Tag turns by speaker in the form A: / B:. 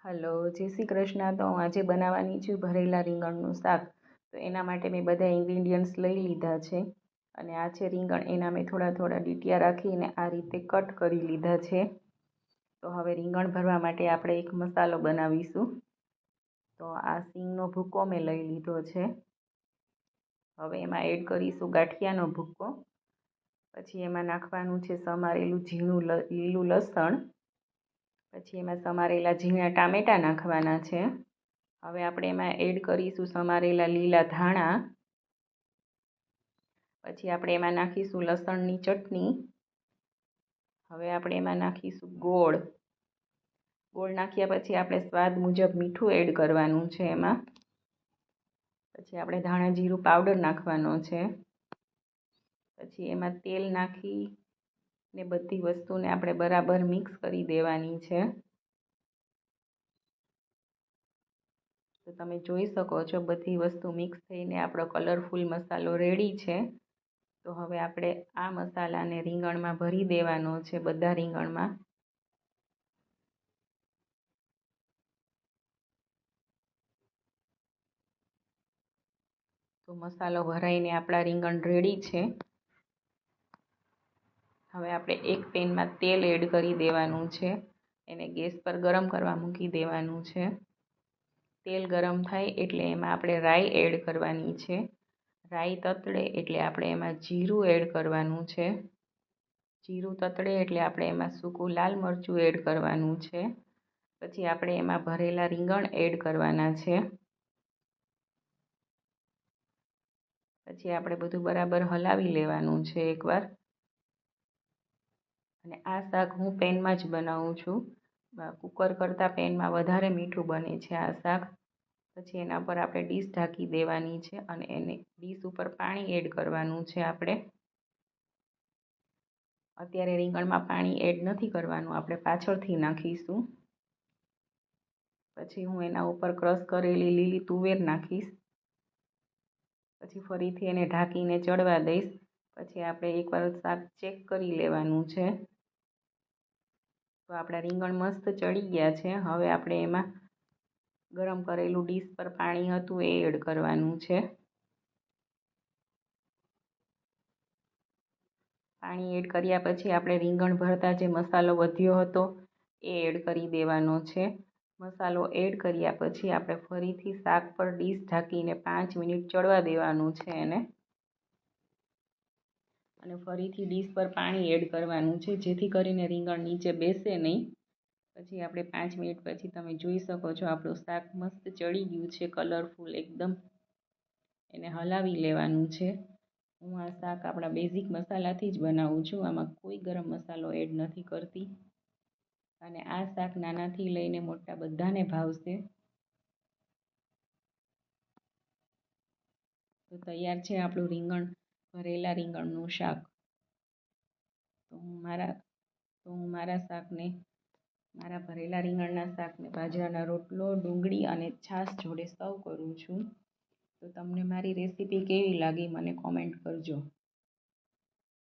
A: Hello, જય શ્રી કૃષ્ણ. તો હું આજે બનાવવાની છું ભરેલા રીંગણનું શાક. તો એના માટે મેં બધા ઇન્ગ્રીડિયન્ટ્સ લઈ લીધા છે અને આ છે રીંગણ. એના મેં થોડા થોડા ડીટિયા રાખીને આ રીતે કટ કરી લીધા છે. તો હવે રીંગણ ભરવા માટે આપણે એક મસાલો બનાવીશું. તો આ સિંગનો ભૂકો મેં લઈ લીધો છે. હવે એમાં એડ કરીશું ગાંઠિયાનો ભૂકો. પછી એમાં નાખવાનું છે સમારેલું ઝીણું લીલું લસણ. પછી એમાં સમારેલા ઝીણા ટામેટાં નાખવાના છે. હવે આપણે એમાં એડ કરીશું સમારેલા લીલા ધાણા. પછી આપણે એમાં નાખીશું લસણની ચટણી. હવે આપણે એમાં નાખીશું ગોળ. ગોળ નાખ્યા પછી આપણે સ્વાદ મુજબ મીઠું એડ કરવાનું છે એમાં. પછી આપણે ધાણા જીરું પાવડર નાખવાનો છે. પછી એમાં તેલ નાખી ને બધી વસ્તુને આપણે બરાબર મિક્સ કરી દેવાની છે. તો તમે જોઈ શકો છો બધી વસ્તુ મિક્સ થઈને આપણો કલરફુલ મસાલો રેડી છે. તો હવે આપણે આ મસાલાને રીંગણમાં ભરી દેવાનો છે, બધા રીંગણમાં. તો મસાલો ભરાઈને આપણા રીંગણ રેડી છે. હવે આપણે એક પેનમાં તેલ એડ કરી દેવાનું છે. એને ગેસ પર ગરમ કરવા મૂકી દેવાનું છે. તેલ ગરમ થાય એટલે એમાં આપણે રાઈ એડ કરવાની છે. રાઈ તતડે એટલે આપણે એમાં જીરું એડ કરવાનું છે. જીરું તતડે એટલે આપણે એમાં સૂકું લાલ મરચું એડ કરવાનું છે. પછી આપણે એમાં ભરેલા રીંગણ એડ કરવાના છે. પછી આપણે બધું બરાબર હલાવી લેવાનું છે એકવાર. અને આ શાક હું પેનમાં જ બનાવું છું. કુકર કરતાં પેનમાં વધારે મીઠું બને છે આ શાક. પછી એના પર આપણે ડીશ ઢાંકી દેવાની છે અને એને ડીશ ઉપર પાણી એડ કરવાનું છે આપણે. અત્યારે રીંગણમાં પાણી એડ નથી કરવાનું, આપણે પાછળથી નાખીશું. પછી હું એના ઉપર ક્રશ કરેલી લીલી તુવેર નાખીશ. પછી ફરીથી એને ઢાંકીને ચડવા દઈશ. પછી આપણે એકવાર શાક ચેક કરી લેવાનું છે. તો આપણા રીંગણ મસ્ત ચડી ગયા છે. હવે આપણે એમાં ગરમ કરેલું ડીશ પર પાણી હતું એ એડ કરવાનું છે. પાણી એડ કર્યા પછી આપણે રીંગણ ભરતા જે મસાલો વધ્યો હતો એ એડ કરી દેવાનો છે. મસાલો એડ કર્યા પછી આપણે ફરીથી શાક પર ડીશ ઢાંકીને 5 મિનિટ ચડવા દેવાનું છે એને. અને ફરીથી ડીશ પર પાણી એડ કરવાનું છે જેથી કરીને રીંગણ નીચે બેસે નહીં. પછી આપણે 5 મિનિટ પછી તમે જોઈ શકો છો આપણું શાક મસ્ત ચડી ગયું છે, કલરફુલ એકદમ. એને હલાવી લેવાનું છે. હું આ શાક આપણા બેઝિક મસાલાથી જ બનાવું છું. આમાં કોઈ ગરમ મસાલો એડ નથી કરતી. અને આ શાક નાનાથી લઈને મોટા બધાને ભાવશે. તો તૈયાર છે આપણું ભરેલા રીંગણનું શાક. તો હું મારા ભરેલા રીંગણના શાકને બાજરાના રોટલો, ડુંગળી અને છાશ જોડે સર્વ કરું છું. તો તમને મારી રેસીપી કેવી લાગી મને કોમેન્ટ કરજો.